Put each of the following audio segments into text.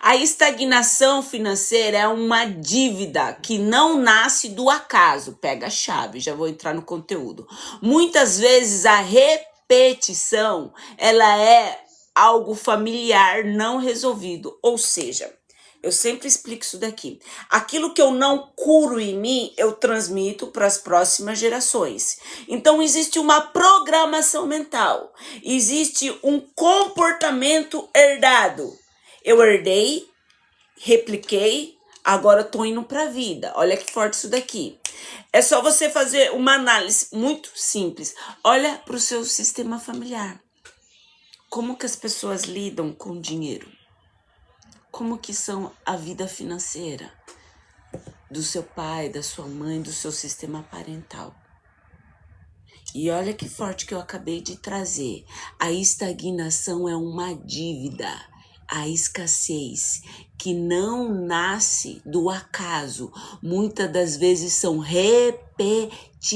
A estagnação financeira é uma dívida que não nasce do acaso. Pega a chave, já vou entrar no conteúdo. Muitas vezes a repetição, ela é algo familiar não resolvido. Ou seja, eu sempre explico isso daqui. Aquilo que eu não curo em mim, eu transmito para as próximas gerações. Então, existe uma programação mental. Existe um comportamento herdado. Eu herdei, repliquei, agora eu tô indo para a vida. Olha que forte isso daqui. É só você fazer uma análise muito simples. Olha para o seu sistema familiar. Como que as pessoas lidam com dinheiro? Como que são a vida financeira do seu pai, da sua mãe, do seu sistema parental? E olha que forte que eu acabei de trazer. A estagnação é uma dívida, a escassez, que não nasce do acaso. Muitas das vezes são repetição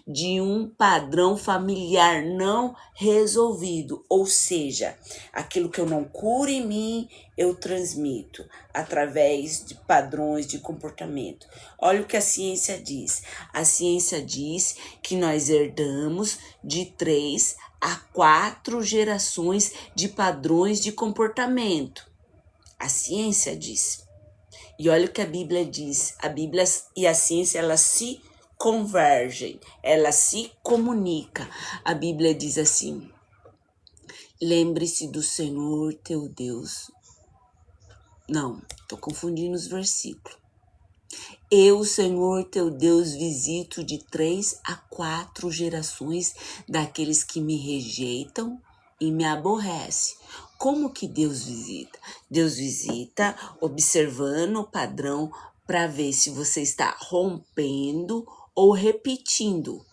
de um padrão familiar não resolvido. Ou seja, aquilo que eu não curo em mim, eu transmito através de padrões de comportamento. Olha o que a ciência diz. A ciência diz que nós herdamos de 3 a 4 gerações de padrões de comportamento. A ciência diz. E olha o que a Bíblia diz. A Bíblia e a ciência, elas se convergem, elas se comunicam. A Bíblia diz assim: lembre-se do Senhor teu Deus. Não, estou confundindo os versículos. Eu, Senhor teu Deus, visito de 3 a 4 gerações daqueles que me rejeitam e me aborrecem. Como que Deus visita? Deus visita observando o padrão para ver se você está rompendo ou repetindo.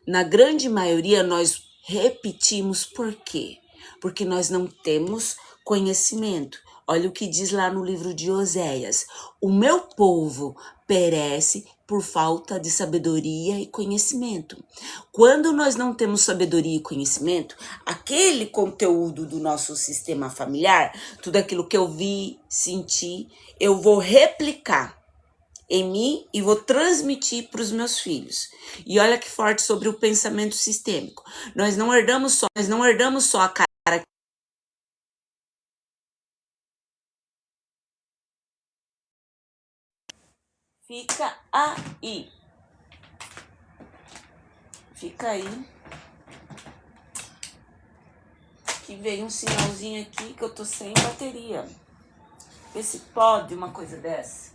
Na grande maioria, nós repetimos por quê? Porque nós não temos conhecimento. Olha o que diz lá no livro de Oséias. O meu povo perece por falta de sabedoria e conhecimento. Quando nós não temos sabedoria e conhecimento, aquele conteúdo do nosso sistema familiar, tudo aquilo que eu vi, senti, eu vou replicar em mim e vou transmitir para os meus filhos. E olha que forte sobre o pensamento sistêmico. Nós não herdamos só a cara. Fica aí. Fica aí. Que veio um sinalzinho aqui que eu tô sem bateria. Vê se pode uma coisa dessa.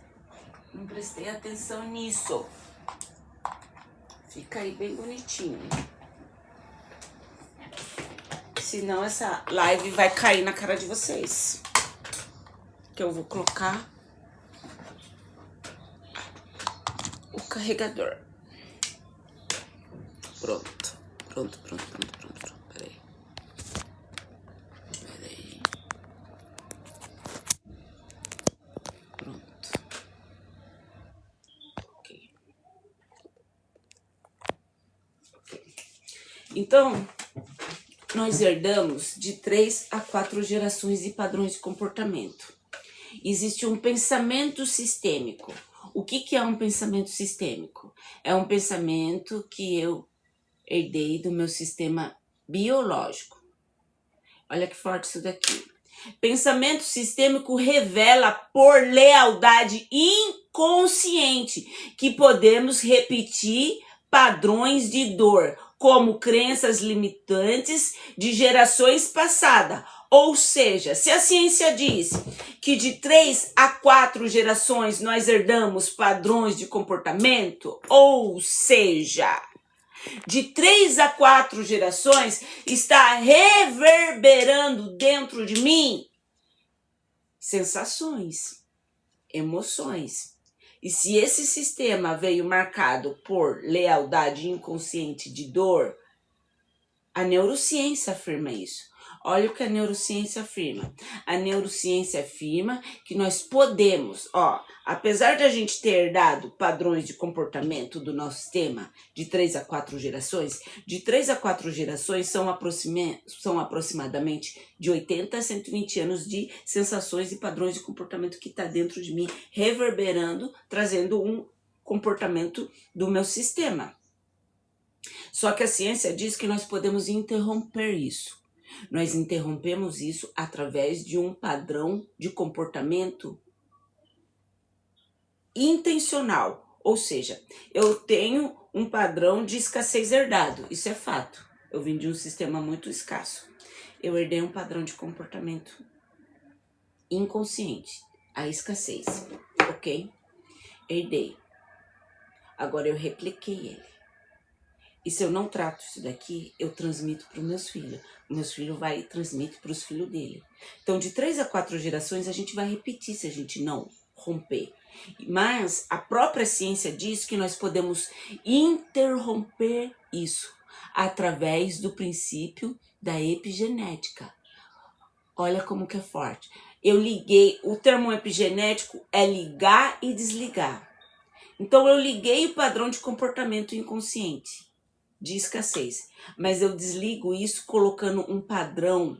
Não prestei atenção nisso. Fica aí bem bonitinho. Senão essa live vai cair na cara de vocês. Que eu vou colocar o carregador. Pronto. Peraí. Pronto. Ok. Então, nós herdamos de 3 a 4 gerações de padrões de comportamento. Existe um pensamento sistêmico. O que é um pensamento sistêmico? É um pensamento que eu herdei do meu sistema biológico. Olha que forte isso daqui. Pensamento sistêmico revela por lealdade inconsciente que podemos repetir padrões de dor, como crenças limitantes de gerações passadas. Ou seja, se a ciência diz que de 3 a 4 gerações nós herdamos padrões de comportamento, ou seja, de 3 a 4 gerações está reverberando dentro de mim sensações, emoções. E se esse sistema veio marcado por lealdade inconsciente de dor, a neurociência afirma isso. Olha o que a neurociência afirma. A neurociência afirma que nós podemos, apesar de a gente ter herdado padrões de comportamento do nosso sistema de 3 a 4 gerações, de 3 a 4 gerações são aproximadamente de 80 a 120 anos de sensações e padrões de comportamento que está dentro de mim, reverberando, trazendo um comportamento do meu sistema. Só que a ciência diz que nós podemos interromper isso. Nós interrompemos isso através de um padrão de comportamento intencional. Ou seja, eu tenho um padrão de escassez herdado. Isso é fato. Eu vim de um sistema muito escasso. Eu herdei um padrão de comportamento inconsciente. A escassez. Ok? Herdei. Agora eu repliquei ele. E se eu não trato isso daqui, eu transmito para os meus filhos. Meus filhos vai e transmite para os filhos dele. Então, de 3 a 4 gerações, a gente vai repetir se a gente não romper. Mas a própria ciência diz que nós podemos interromper isso através do princípio da epigenética. Olha como que é forte. Eu liguei, o termo epigenético é ligar e desligar. Então, eu liguei o padrão de comportamento inconsciente de escassez, mas eu desligo isso colocando um padrão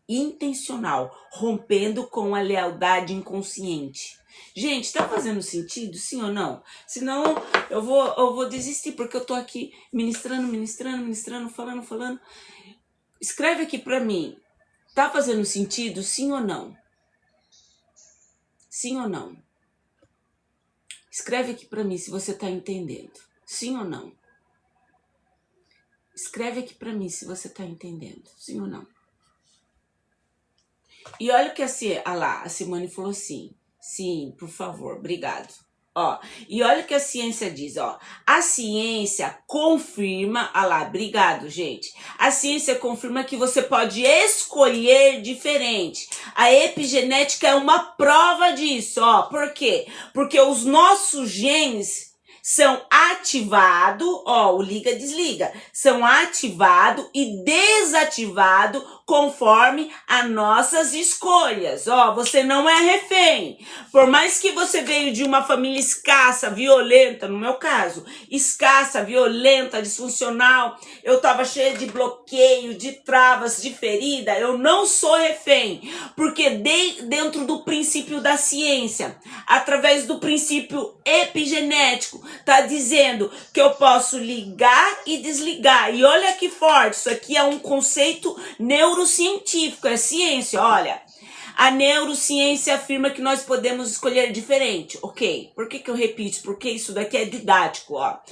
intencional, rompendo com a lealdade inconsciente. Gente, tá fazendo sentido, sim ou não? Senão eu vou desistir, porque eu tô aqui ministrando, falando. Escreve aqui pra mim, tá fazendo sentido, sim ou não? Sim ou não? Escreve aqui pra mim se você tá entendendo, sim ou não? Escreve aqui pra mim se você tá entendendo, sim ou não? E olha o que a Simone falou assim. Sim, por favor, obrigado. E olha o que a ciência diz, a ciência confirma, obrigado, gente. A ciência confirma que você pode escolher diferente. A epigenética é uma prova disso, por quê? Porque os nossos genes são ativados, o liga-desliga, são ativados e desativados conforme as nossas escolhas. Você não é refém. Por mais que você veio de uma família escassa, violenta, no meu caso, escassa, violenta, disfuncional, eu tava cheia de bloqueio, de travas, de ferida, eu não sou refém, porque dentro do princípio da ciência, através do princípio epigenético, tá dizendo que eu posso ligar e desligar. E olha que forte, isso aqui é um conceito neurocientífico, é ciência, olha. A neurociência afirma que nós podemos escolher diferente, ok? Por que eu repito? Porque isso daqui é didático, A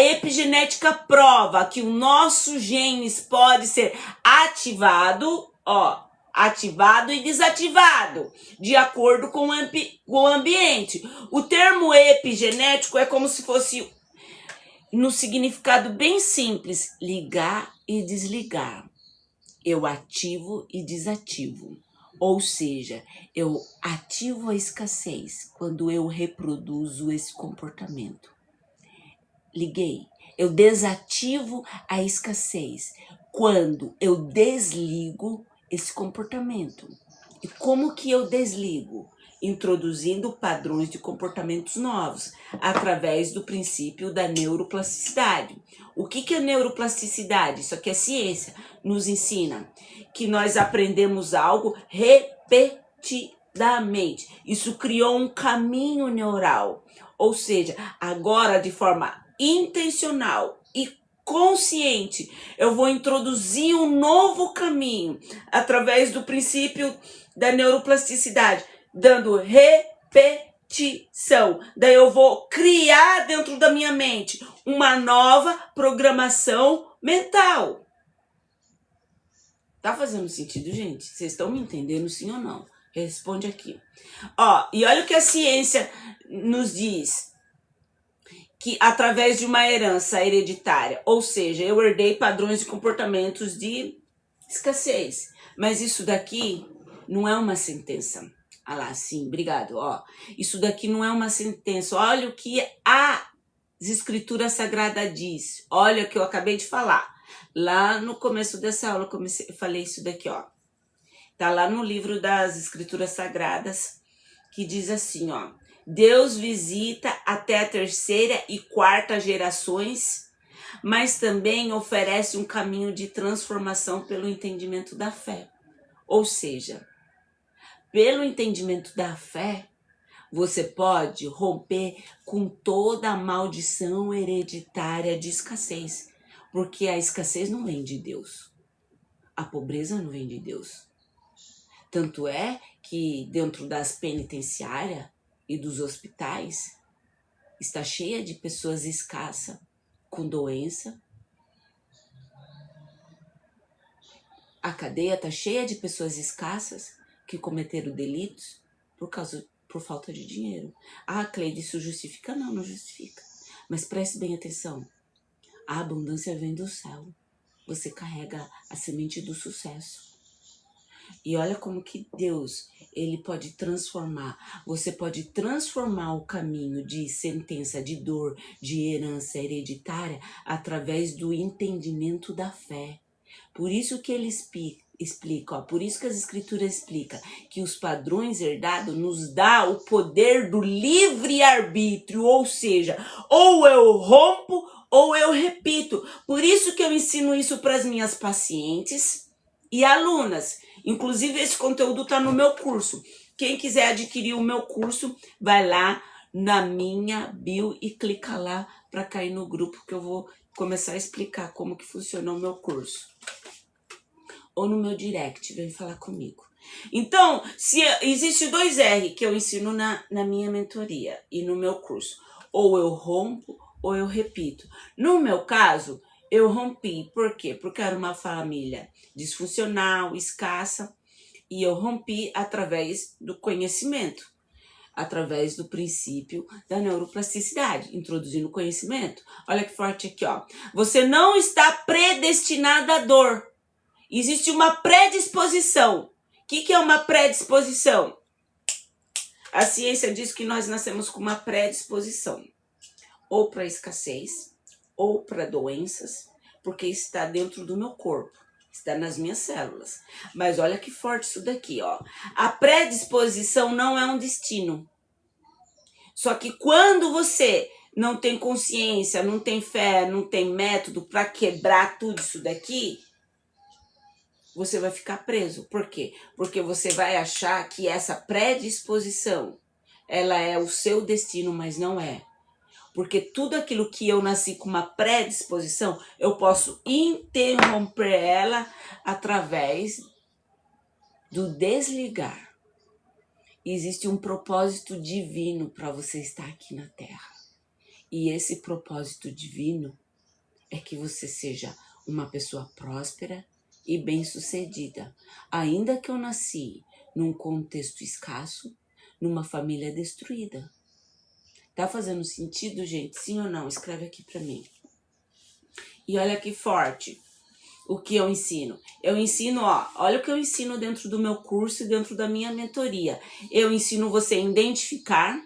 epigenética prova que o nosso genes pode ser ativado, ativado e desativado, de acordo com o ambiente. O termo epigenético é como se fosse, no significado bem simples, ligar e desligar. Eu ativo e desativo. Ou seja, eu ativo a escassez quando eu reproduzo esse comportamento. Liguei. Eu desativo a escassez quando eu desligo esse comportamento. E como que eu desligo? Introduzindo padrões de comportamentos novos, através do princípio da neuroplasticidade. O que é neuroplasticidade? Isso aqui é ciência, nos ensina que nós aprendemos algo repetidamente. Isso criou um caminho neural, ou seja, agora de forma intencional e consciente, eu vou introduzir um novo caminho através do princípio da neuroplasticidade, dando repetição. Daí eu vou criar dentro da minha mente uma nova programação mental. Tá fazendo sentido, gente? Vocês estão me entendendo, sim ou não? Responde aqui. E olha o que a ciência nos diz. Que através de uma herança hereditária, ou seja, eu herdei padrões de comportamentos de escassez. Mas isso daqui não é uma sentença. Sim, obrigado. Isso daqui não é uma sentença. Olha o que a Escritura Sagrada diz. Olha o que eu acabei de falar. Lá no começo dessa aula, eu falei isso daqui, Tá lá no livro das Escrituras Sagradas, que diz assim, ó: Deus visita até a terceira e quarta gerações, mas também oferece um caminho de transformação pelo entendimento da fé. Ou seja, pelo entendimento da fé, você pode romper com toda a maldição hereditária de escassez, porque a escassez não vem de Deus. A pobreza não vem de Deus. Tanto é que dentro das penitenciárias e dos hospitais está cheia de pessoas escassas, com doença. A cadeia está cheia de pessoas escassas que cometeram delitos por falta de dinheiro. Ah, Cleide, isso justifica? Não, não justifica. Mas preste bem atenção. A abundância vem do céu. Você carrega a semente do sucesso. E olha como que Deus, ele pode transformar. Você pode transformar o caminho de sentença, de dor, de herança hereditária através do entendimento da fé. Por isso que ele explica, ó, por isso que as escrituras explicam que os padrões herdados nos dá o poder do livre-arbítrio, ou seja, ou eu rompo ou eu repito. Por isso que eu ensino isso para as minhas pacientes e alunas. Inclusive, esse conteúdo está no meu curso. Quem quiser adquirir o meu curso, vai lá na minha bio e clica lá para cair no grupo, que eu vou começar a explicar como que funciona o meu curso. Ou no meu direct, vem falar comigo. Então, se existe 2 R que eu ensino na minha mentoria e no meu curso. Ou eu rompo, ou eu repito. No meu caso, eu rompi. Por quê? Porque era uma família disfuncional, escassa, e eu rompi através do conhecimento, através do princípio da neuroplasticidade, introduzindo conhecimento. Olha que forte aqui, ó. Você não está predestinado à dor. Existe uma predisposição. O que é uma predisposição? A ciência diz que nós nascemos com uma predisposição, ou para escassez, ou para doenças, porque está dentro do meu corpo, está nas minhas células. Mas olha que forte isso daqui, ó. A predisposição não é um destino. Só que quando você não tem consciência, não tem fé, não tem método para quebrar tudo isso daqui, você vai ficar preso. Por quê? Porque você vai achar que essa predisposição, ela é o seu destino, mas não é. Porque tudo aquilo que eu nasci com uma predisposição, eu posso interromper ela através do desligar. Existe um propósito divino para você estar aqui na Terra. E esse propósito divino é que você seja uma pessoa próspera e bem-sucedida. Ainda que eu nasci num contexto escasso, numa família destruída. Tá fazendo sentido, gente? Sim ou não? Escreve aqui pra mim. E olha que forte o que eu ensino. Eu ensino, ó, olha o que eu ensino dentro do meu curso e dentro da minha mentoria. Eu ensino você a identificar,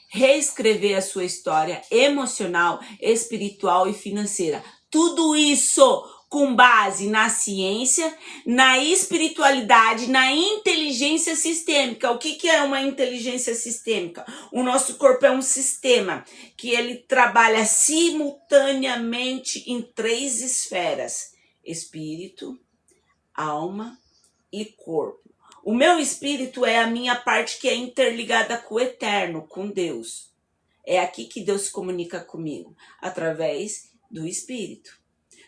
reescrever a sua história emocional, espiritual e financeira. Tudo isso com base na ciência, na espiritualidade, na inteligência sistêmica. O que é uma inteligência sistêmica? O nosso corpo é um sistema que ele trabalha simultaneamente em 3 esferas: espírito, alma e corpo. O meu espírito é a minha parte que é interligada com o eterno, com Deus. É aqui que Deus se comunica comigo, através do espírito.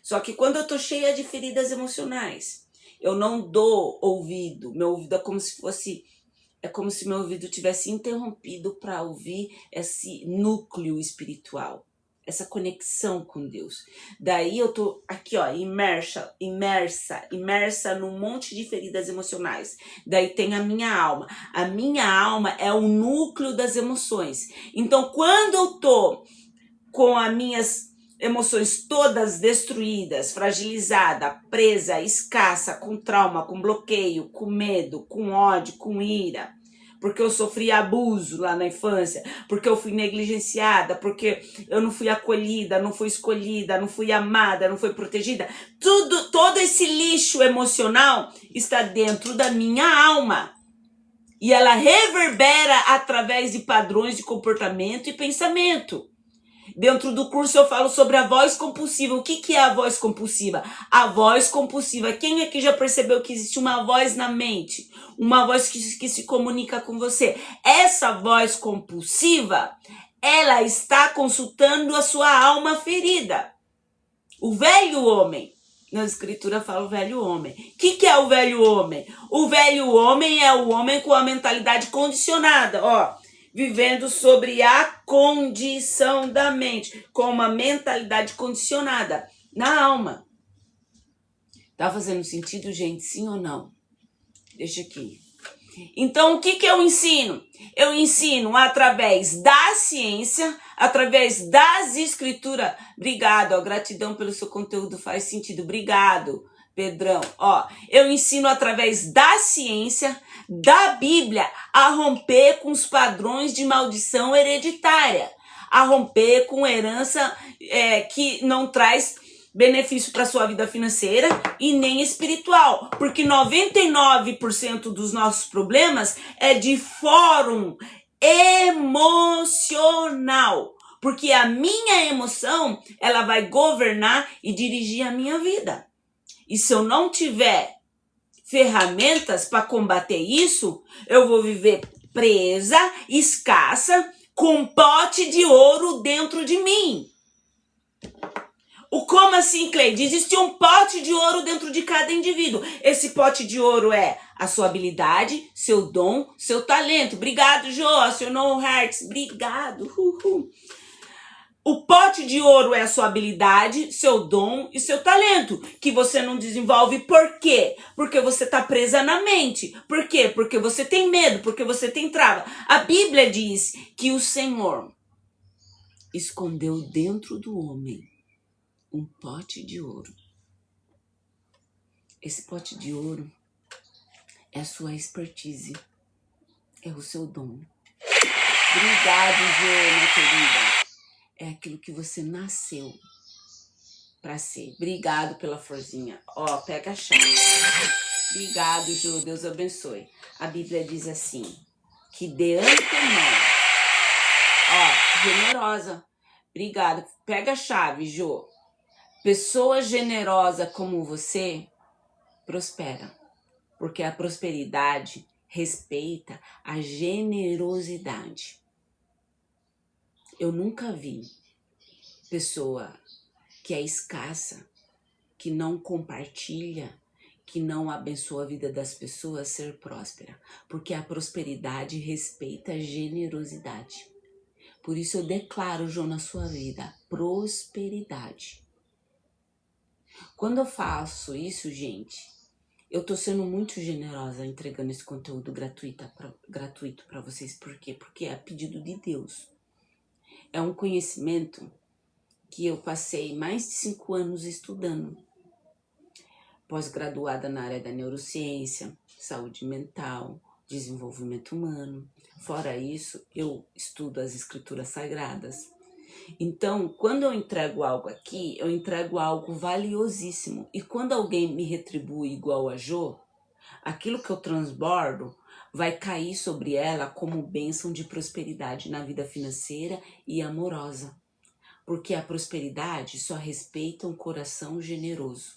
Só que quando eu tô cheia de feridas emocionais, eu não dou ouvido. Meu ouvido é como se meu ouvido tivesse interrompido para ouvir esse núcleo espiritual, essa conexão com Deus. Daí eu tô aqui, ó, imersa num monte de feridas emocionais. Daí tem a minha alma. A minha alma é o núcleo das emoções. Então, quando eu tô com as minhas emoções todas destruídas, fragilizada, presa, escassa, com trauma, com bloqueio, com medo, com ódio, com ira, porque eu sofri abuso lá na infância, porque eu fui negligenciada, porque eu não fui acolhida, não fui escolhida, não fui amada, não fui protegida. Todo esse lixo emocional está dentro da minha alma. E ela reverbera através de padrões de comportamento e pensamento. Dentro do curso eu falo sobre a voz compulsiva. O que é a voz compulsiva? A voz compulsiva. Quem aqui já percebeu que existe uma voz na mente? Uma voz que se comunica com você. Essa voz compulsiva, ela está consultando a sua alma ferida. O velho homem. Na escritura fala o velho homem. O que é o velho homem? O velho homem é o homem com a mentalidade condicionada. Ó, vivendo sobre a condição da mente, com uma mentalidade condicionada na alma. Tá fazendo sentido, gente? Sim ou não? Deixa aqui. Então, o que eu ensino? Eu ensino através da ciência, através das escrituras. Obrigado, ó, gratidão pelo seu conteúdo, faz sentido. Obrigado, Pedrão. Ó, eu ensino através da ciência, da Bíblia, a romper com os padrões de maldição hereditária, a romper com herança que não traz benefício para sua vida financeira e nem espiritual, porque 99% dos nossos problemas é de fórum emocional, porque a minha emoção, ela vai governar e dirigir a minha vida. E se eu não tiver ferramentas para combater isso, eu vou viver presa, escassa, com um pote de ouro dentro de mim. Como assim, Cleide? Existe um pote de ouro dentro de cada indivíduo. Esse pote de ouro é a sua habilidade, seu dom, seu talento. Obrigado, Jô. Acionou o Hertz. Obrigado. O pote de ouro é a sua habilidade, seu dom e seu talento, que você não desenvolve. Por quê? Porque você está presa na mente. Por quê? Porque você tem medo, porque você tem trava. A Bíblia diz que o Senhor escondeu dentro do homem um pote de ouro. Esse pote de ouro é a sua expertise, é o seu dom. Obrigado, Joana, querida. É aquilo que você nasceu para ser. Obrigado pela florzinha. Ó, pega a chave. Obrigado, Jô, Deus abençoe. A Bíblia diz assim, que de antemão, ó, generosa. Obrigado. Pega a chave, Jô. Pessoa generosa como você prospera, porque a prosperidade respeita a generosidade. Eu nunca vi pessoa que é escassa, que não compartilha, que não abençoa a vida das pessoas ser próspera, porque a prosperidade respeita a generosidade. Por isso eu declaro, João, na sua vida, prosperidade. Quando eu faço isso, gente, eu tô sendo muito generosa entregando esse conteúdo gratuito para vocês. Por quê? Porque é a pedido de Deus. É um conhecimento que eu passei mais de 5 anos estudando. Pós-graduada na área da neurociência, saúde mental, desenvolvimento humano. Fora isso, eu estudo as escrituras sagradas. Então, quando eu entrego algo aqui, eu entrego algo valiosíssimo. E quando alguém me retribui igual a Jô, aquilo que eu transbordo vai cair sobre ela como bênção de prosperidade na vida financeira e amorosa. Porque a prosperidade só respeita um coração generoso.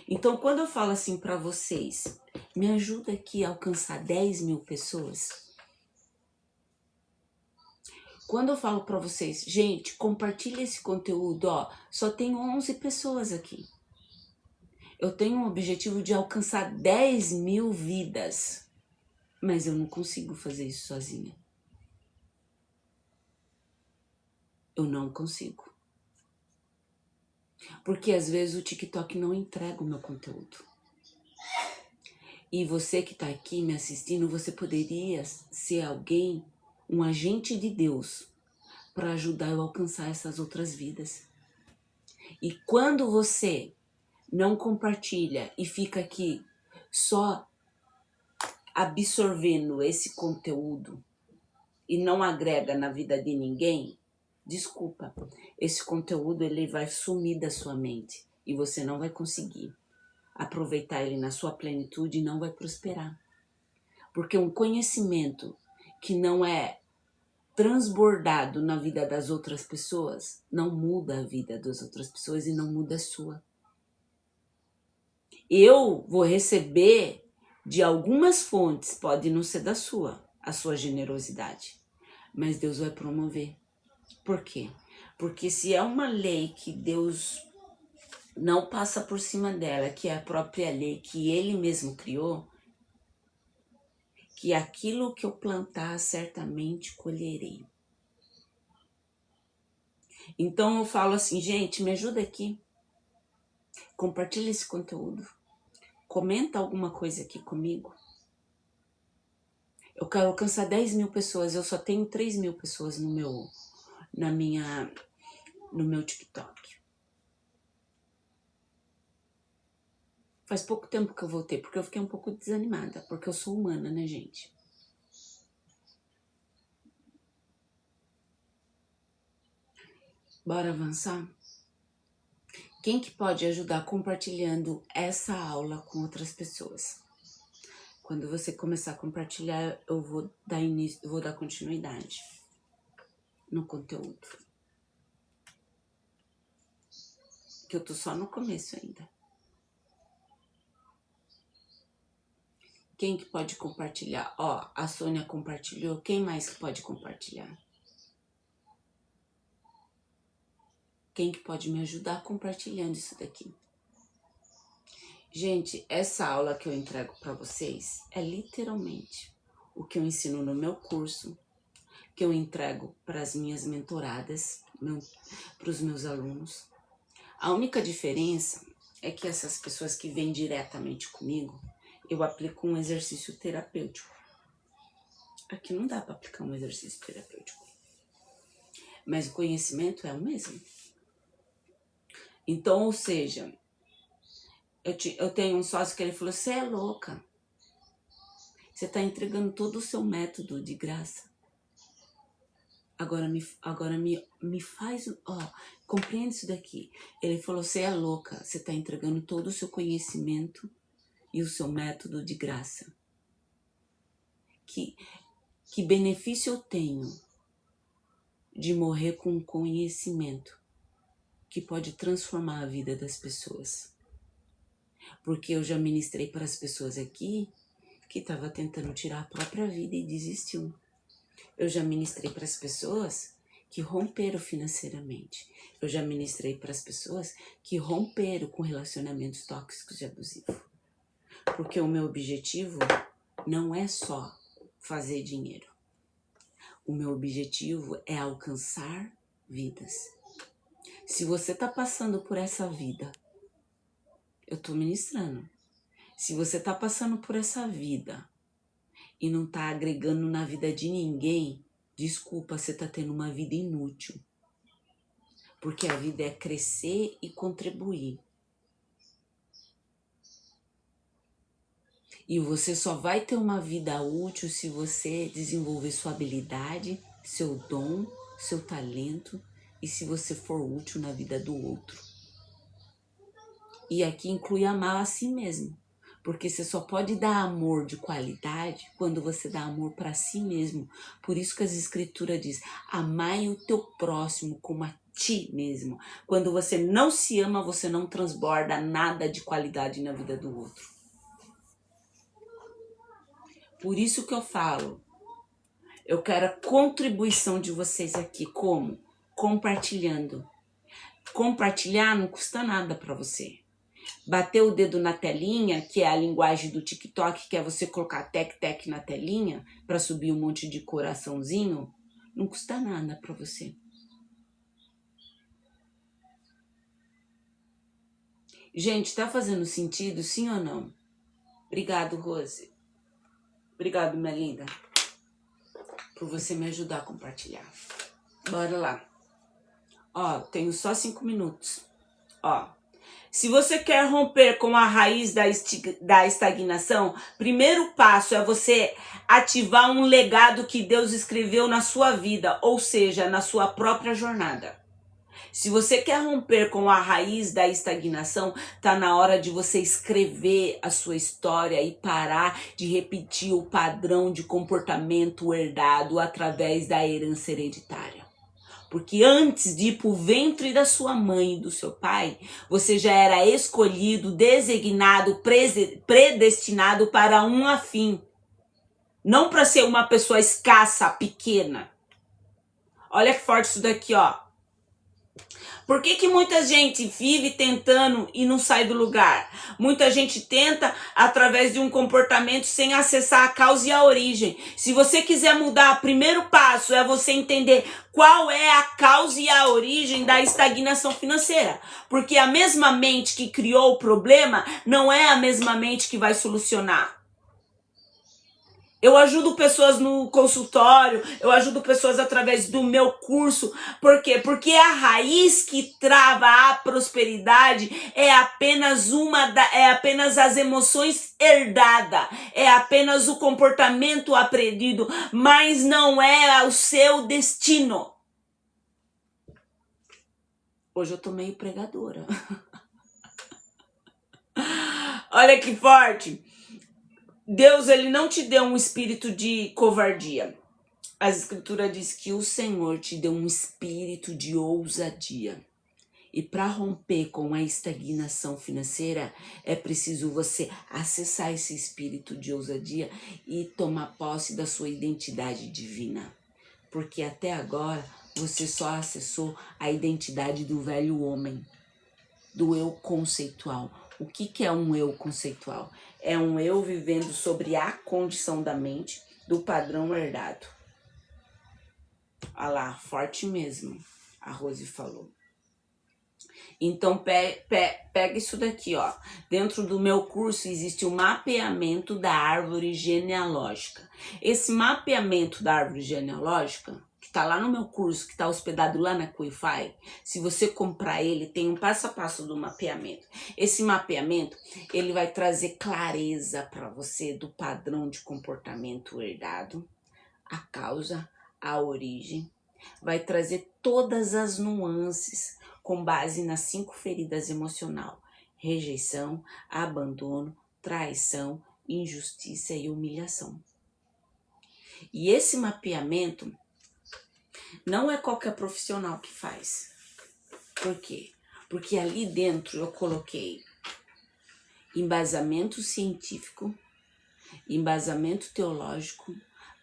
Então, quando eu falo assim para vocês, me ajuda aqui a alcançar 10 mil pessoas. Quando eu falo para vocês, gente, compartilha esse conteúdo, ó, só tem 11 pessoas aqui. Eu tenho um objetivo de alcançar 10 mil vidas, mas eu não consigo fazer isso sozinha. Eu não consigo. Porque às vezes o TikTok não entrega o meu conteúdo. E você que está aqui me assistindo, você poderia ser alguém, um agente de Deus, para ajudar eu a alcançar essas outras vidas. E quando você não compartilha e fica aqui só absorvendo esse conteúdo e não agrega na vida de ninguém, desculpa, esse conteúdo ele vai sumir da sua mente e você não vai conseguir aproveitar ele na sua plenitude e não vai prosperar. Porque um conhecimento que não é transbordado na vida das outras pessoas não muda a vida das outras pessoas e não muda a sua. Eu vou receber de algumas fontes, pode não ser da sua, a sua generosidade, mas Deus vai promover. Por quê? Porque se é uma lei que Deus não passa por cima dela, que é a própria lei que Ele mesmo criou, que aquilo que eu plantar certamente colherei. Então eu falo assim, gente, me ajuda aqui, compartilha esse conteúdo, comenta alguma coisa aqui comigo. Eu quero alcançar 10 mil pessoas, eu só tenho 3 mil pessoas no meu TikTok. Faz pouco tempo que eu voltei, porque eu fiquei um pouco desanimada, porque eu sou humana, né, gente? Bora avançar? Quem que pode ajudar compartilhando essa aula com outras pessoas? Quando você começar a compartilhar, eu vou dar continuidade no conteúdo. Que eu tô só no começo ainda. Quem que pode compartilhar? Ó, a Sônia compartilhou. Quem mais que pode compartilhar? Quem que pode me ajudar compartilhando isso daqui? Gente, essa aula que eu entrego para vocês é literalmente o que eu ensino no meu curso, que eu entrego para as minhas mentoradas, para os meus alunos. A única diferença é que essas pessoas que vêm diretamente comigo, eu aplico um exercício terapêutico. Aqui não dá para aplicar um exercício terapêutico, mas o conhecimento é o mesmo. Então, ou seja, eu tenho um sócio que ele falou, você é louca, você está entregando todo o seu método de graça. Agora me faz, compreende isso daqui. Ele falou, você é louca, você está entregando todo o seu conhecimento e o seu método de graça. Que benefício eu tenho de morrer com um conhecimento que pode transformar a vida das pessoas? Porque eu já ministrei para as pessoas aqui que estava tentando tirar a própria vida e desistiu. Eu já ministrei para as pessoas que romperam financeiramente. Eu já ministrei para as pessoas que romperam com relacionamentos tóxicos e abusivos. Porque o meu objetivo não é só fazer dinheiro. O meu objetivo é alcançar vidas. Se você está passando por essa vida, eu estou ministrando. Se você está passando por essa vida e não está agregando na vida de ninguém, desculpa, você está tendo uma vida inútil. Porque a vida é crescer e contribuir. E você só vai ter uma vida útil se você desenvolver sua habilidade, seu dom, seu talento e se você for útil na vida do outro. E aqui inclui amar a si mesmo. Porque você só pode dar amor de qualidade quando você dá amor para si mesmo. Por isso que as escrituras diz, amai o teu próximo como a ti mesmo. Quando você não se ama, você não transborda nada de qualidade na vida do outro. Por isso que eu falo, eu quero a contribuição de vocês aqui. Como? Compartilhando. Compartilhar não custa nada para você. Bater o dedo na telinha, que é a linguagem do TikTok, que é você colocar tec-tec na telinha para subir um monte de coraçãozinho, não custa nada para você. Gente, tá fazendo sentido, sim ou não? Obrigado, Rose. Obrigado, minha linda, por você me ajudar a compartilhar. Bora lá. Ó, tenho só 5 minutos. Ó, Se você quer romper com a raiz da estagnação, primeiro passo é você ativar um legado que Deus escreveu na sua vida, ou seja, na sua própria jornada. Se você quer romper com a raiz da estagnação, tá na hora de você escrever a sua história e parar de repetir o padrão de comportamento herdado através da herança hereditária. Porque antes de ir para o ventre da sua mãe e do seu pai, você já era escolhido, designado, predestinado para um afim. Não para ser uma pessoa escassa, pequena. Olha que forte isso daqui, ó. Por que muita gente vive tentando e não sai do lugar? Muita gente tenta através de um comportamento sem acessar a causa e a origem. Se você quiser mudar, o primeiro passo é você entender qual é a causa e a origem da estagnação financeira. Porque a mesma mente que criou o problema não é a mesma mente que vai solucionar. Eu ajudo pessoas no consultório, eu ajudo pessoas através do meu curso. Por quê? Porque a raiz que trava a prosperidade é apenas as emoções herdadas, é apenas o comportamento aprendido, mas não é o seu destino. Hoje eu tô meio pregadora. Olha que forte. Deus, ele não te deu um espírito de covardia. As escrituras diz que o Senhor te deu um espírito de ousadia. E para romper com a estagnação financeira, é preciso você acessar esse espírito de ousadia e tomar posse da sua identidade divina. Porque até agora você só acessou a identidade do velho homem, do eu conceitual. O que é um eu conceitual? É um eu vivendo sobre a condição da mente, do padrão herdado. Olha lá, forte mesmo, a Rose falou. Então, pega isso daqui, ó. Dentro do meu curso existe o mapeamento da árvore genealógica. Esse mapeamento da árvore genealógica, que tá lá no meu curso, que tá hospedado lá na Quify, se você comprar ele, tem um passo a passo do mapeamento. Esse mapeamento, ele vai trazer clareza para você do padrão de comportamento herdado, a causa, a origem. Vai trazer todas as nuances com base nas 5 feridas emocional: rejeição, abandono, traição, injustiça e humilhação. E esse mapeamento não é qualquer profissional que faz. Por quê? Porque ali dentro eu coloquei embasamento científico, embasamento teológico,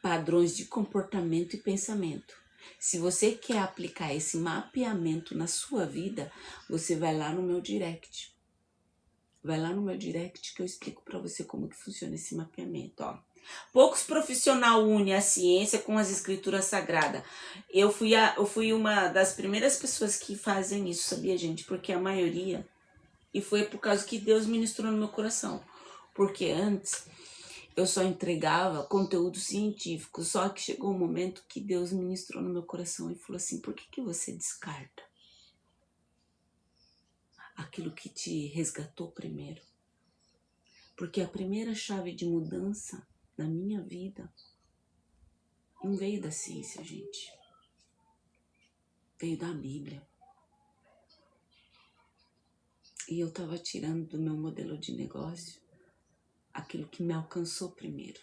padrões de comportamento e pensamento. Se você quer aplicar esse mapeamento na sua vida, você vai lá no meu direct. Vai lá no meu direct que eu explico para você como que funciona esse mapeamento, ó. Poucos profissionais unem a ciência com as escrituras sagradas. Eu fui uma das primeiras pessoas que fazem isso, sabia, gente? Porque a maioria... E foi por causa que Deus ministrou no meu coração. Porque antes eu só entregava conteúdo científico. Só que chegou um momento que Deus ministrou no meu coração e falou assim: por que você descarta aquilo que te resgatou primeiro? Porque a primeira chave de mudança na minha vida não veio da ciência, gente. Veio da Bíblia. E eu estava tirando do meu modelo de negócio aquilo que me alcançou primeiro.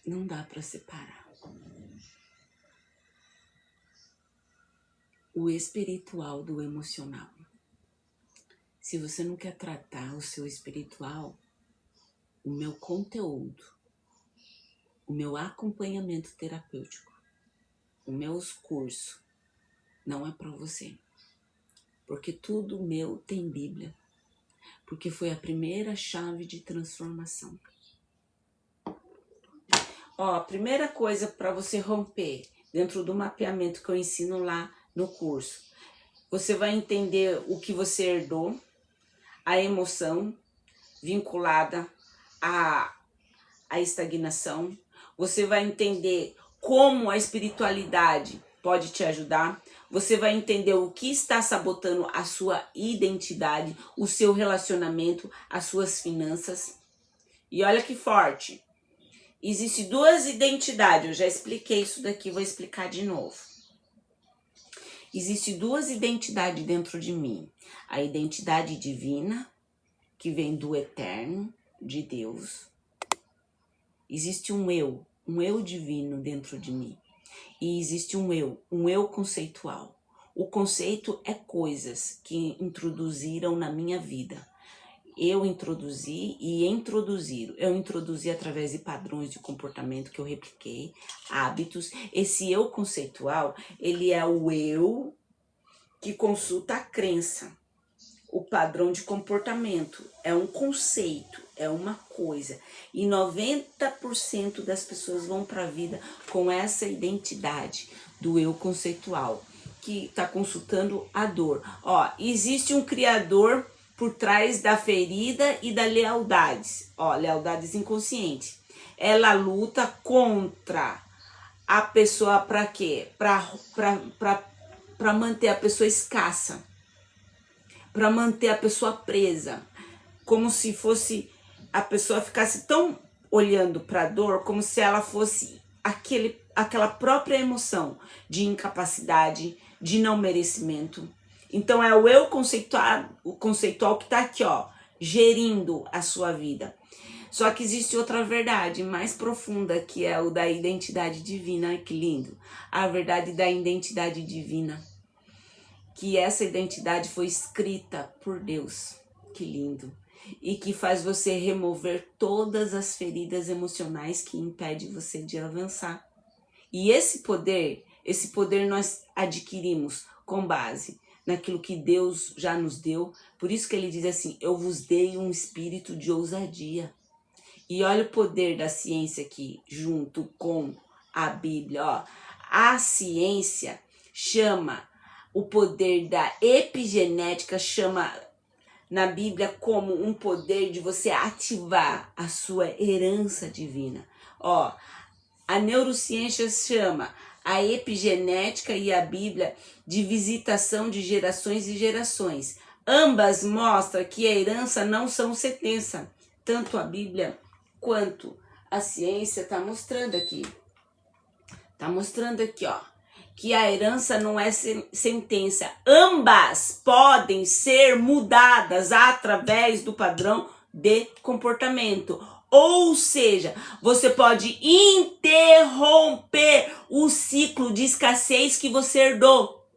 Não dá para separar. O espiritual do emocional. Se você não quer tratar o seu espiritual, o meu conteúdo, o meu acompanhamento terapêutico, os meus cursos, não é para você. Porque tudo meu tem Bíblia. Porque foi a primeira chave de transformação. Ó, a primeira coisa para você romper dentro do mapeamento que eu ensino lá no curso, você vai entender o que você herdou, a emoção vinculada à estagnação. Você vai entender como a espiritualidade pode te ajudar. Você vai entender o que está sabotando a sua identidade, o seu relacionamento, as suas finanças. E olha que forte. Existem duas identidades. Eu já expliquei isso daqui, vou explicar de novo. Existem duas identidades dentro de mim. A identidade divina, que vem do eterno, de Deus. Existe um eu divino dentro de mim. E existe um eu conceitual. O conceito é coisas que introduziram na minha vida. Eu introduzi e introduziram. Eu introduzi através de padrões de comportamento que eu repliquei, hábitos. Esse eu conceitual, ele é o eu que consulta a crença. O padrão de comportamento é um conceito, é uma coisa. E 90% das pessoas vão para a vida com essa identidade do eu conceitual, que está consultando a dor. Ó, existe um criador por trás da ferida e da lealdades. Ó, lealdades inconscientes. Ela luta contra a pessoa para quê? Para manter a pessoa escassa. Para manter a pessoa presa, como se fosse a pessoa ficasse tão olhando para a dor, como se ela fosse aquela própria emoção de incapacidade, de não merecimento. Então é o eu conceitual que está aqui, ó, gerindo a sua vida. Só que existe outra verdade mais profunda, que é o da identidade divina. Ai, que lindo! A verdade da identidade divina. Que essa identidade foi escrita por Deus, que lindo, e que faz você remover todas as feridas emocionais que impedem você de avançar. E esse poder nós adquirimos com base naquilo que Deus já nos deu. Por isso que ele diz assim, eu vos dei um espírito de ousadia. E olha o poder da ciência aqui, junto com a Bíblia. Ó, a ciência chama o poder da epigenética, chama na Bíblia como um poder de você ativar a sua herança divina. Ó, a neurociência chama a epigenética e a Bíblia de visitação de gerações e gerações. Ambas mostram que a herança não são sentença. Tanto a Bíblia quanto a ciência está mostrando aqui. Está mostrando aqui, ó, que a herança não é sentença. Ambas podem ser mudadas através do padrão de comportamento. Ou seja, você pode interromper o ciclo de escassez que você herdou.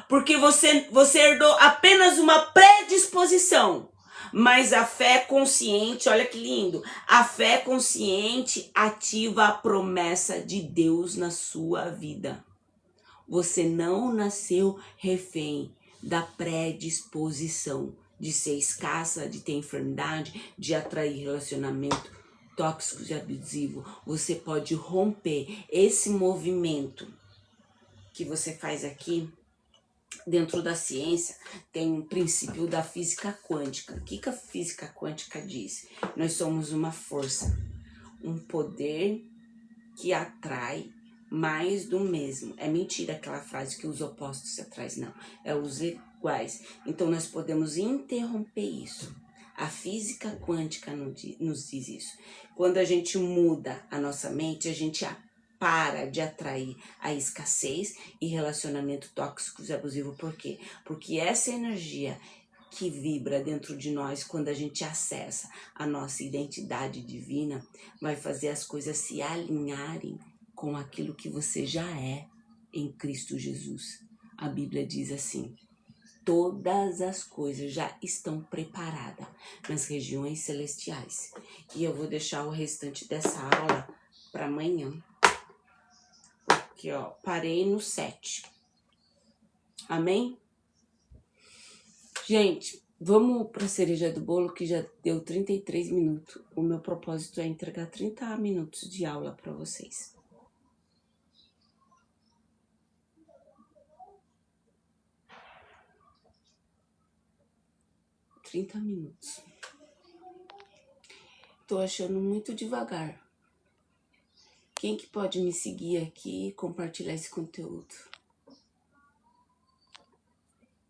Porque você herdou apenas uma predisposição. Mas a fé consciente, olha que lindo, a fé consciente ativa a promessa de Deus na sua vida. Você não nasceu refém da predisposição de ser escassa, de ter enfermidade, de atrair relacionamento tóxico e abusivo. Você pode romper esse movimento que você faz aqui. Dentro da ciência tem um princípio da física quântica. O que a física quântica diz? Nós somos uma força, um poder que atrai mais do mesmo. É mentira aquela frase que os opostos se atraem, não. É os iguais. Então nós podemos interromper isso. A física quântica nos diz isso. Quando a gente muda a nossa mente, a gente para de atrair a escassez e relacionamento tóxicos e abusivo. Por quê? Porque essa energia que vibra dentro de nós quando a gente acessa a nossa identidade divina vai fazer as coisas se alinharem com aquilo que você já é em Cristo Jesus. A Bíblia diz assim, todas as coisas já estão preparadas nas regiões celestiais. E eu vou deixar o restante dessa aula para amanhã. Aqui, ó, parei no 7. Amém? Gente, vamos para a cereja do bolo, que já deu 33 minutos. O meu propósito é entregar 30 minutos de aula para vocês. $30. Tô achando muito devagar. Quem que pode me seguir aqui e compartilhar esse conteúdo?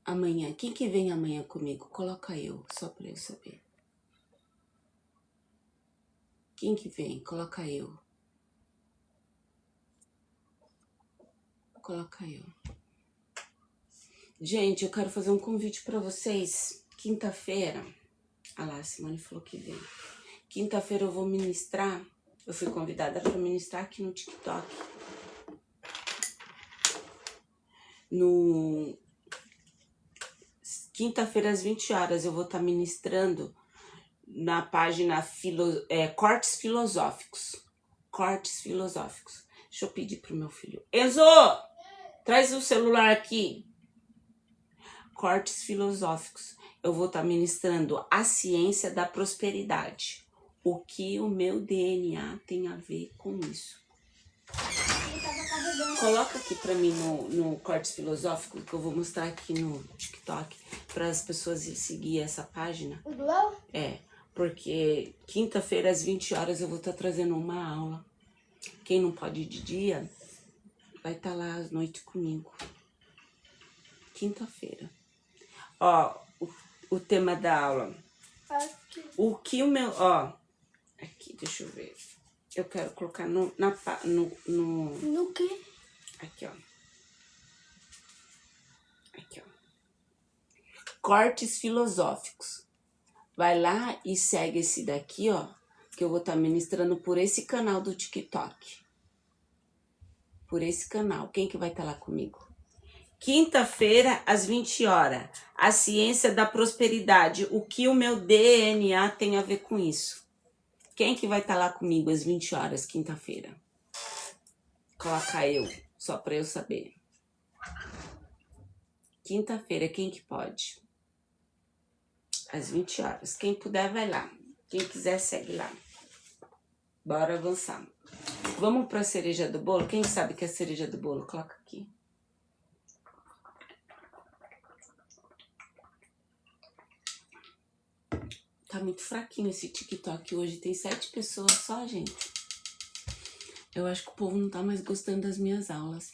Amanhã, quem que vem amanhã comigo? Coloca eu, só pra eu saber. Quem que vem? Coloca eu. Coloca eu. Gente, eu quero fazer um convite pra vocês. Quinta-feira, lá, a Simone falou que vem. Quinta-feira eu vou ministrar. Eu fui convidada para ministrar aqui no TikTok. No quinta-feira às 20 horas eu vou estar ministrando na página Cortes Filosóficos. Cortes Filosóficos. Deixa eu pedir pro meu filho. Enzo, traz o celular aqui. Cortes Filosóficos. Eu vou estar ministrando a ciência da prosperidade. O que o meu DNA tem a ver com isso. Coloca aqui pra mim no Cortes Filosófico, que eu vou mostrar aqui no TikTok, para as pessoas seguir essa página. É, porque quinta-feira às 20 horas eu vou estar trazendo uma aula. Quem não pode ir de dia, vai estar lá à noite comigo. Quinta-feira. Ó, o tema da aula. Aqui. O que o meu... Ó, aqui, deixa eu ver. Eu quero colocar no quê? Aqui, ó. Aqui, ó. Cortes Filosóficos. Vai lá e segue esse daqui, ó. Que eu vou estar ministrando por esse canal do TikTok. Por esse canal. Quem que vai estar lá comigo? Quinta-feira, às 20 horas. A ciência da prosperidade. O que o meu DNA tem a ver com isso? Quem que vai estar lá comigo às 20 horas, quinta-feira? Coloca eu, só para eu saber. Quinta-feira, quem que pode? Às 20 horas. Quem puder, vai lá. Quem quiser, segue lá. Bora avançar. Vamos para a cereja do bolo? Quem sabe que é a cereja do bolo? Coloca aqui. Tá muito fraquinho esse TikTok hoje. Tem 7 pessoas só, gente. Eu acho que o povo não tá mais gostando das minhas aulas.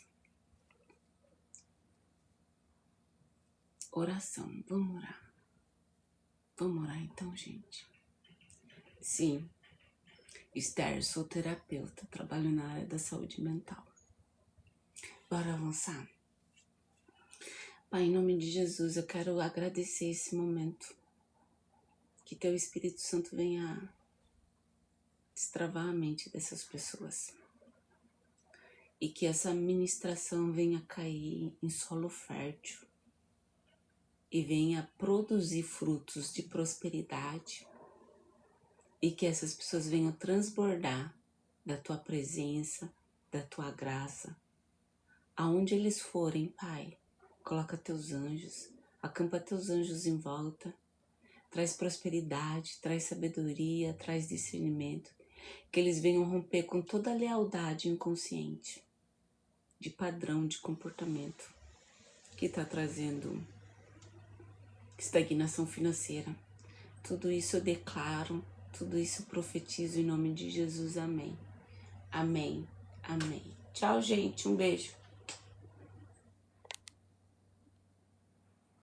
Oração. Vamos orar. Vamos orar então, gente. Sim. Esther, sou terapeuta. Trabalho na área da saúde mental. Bora avançar? Pai, em nome de Jesus, eu quero agradecer esse momento. Que teu Espírito Santo venha destravar a mente dessas pessoas. E que essa ministração venha cair em solo fértil. E venha produzir frutos de prosperidade. E que essas pessoas venham transbordar da tua presença, da tua graça. Aonde eles forem, Pai, coloca teus anjos, acampa teus anjos em volta. Traz prosperidade, traz sabedoria, traz discernimento. Que eles venham romper com toda a lealdade inconsciente, de padrão, de comportamento, que está trazendo estagnação financeira. Tudo isso eu declaro, tudo isso eu profetizo em nome de Jesus. Amém. Amém. Amém. Tchau, gente. Um beijo.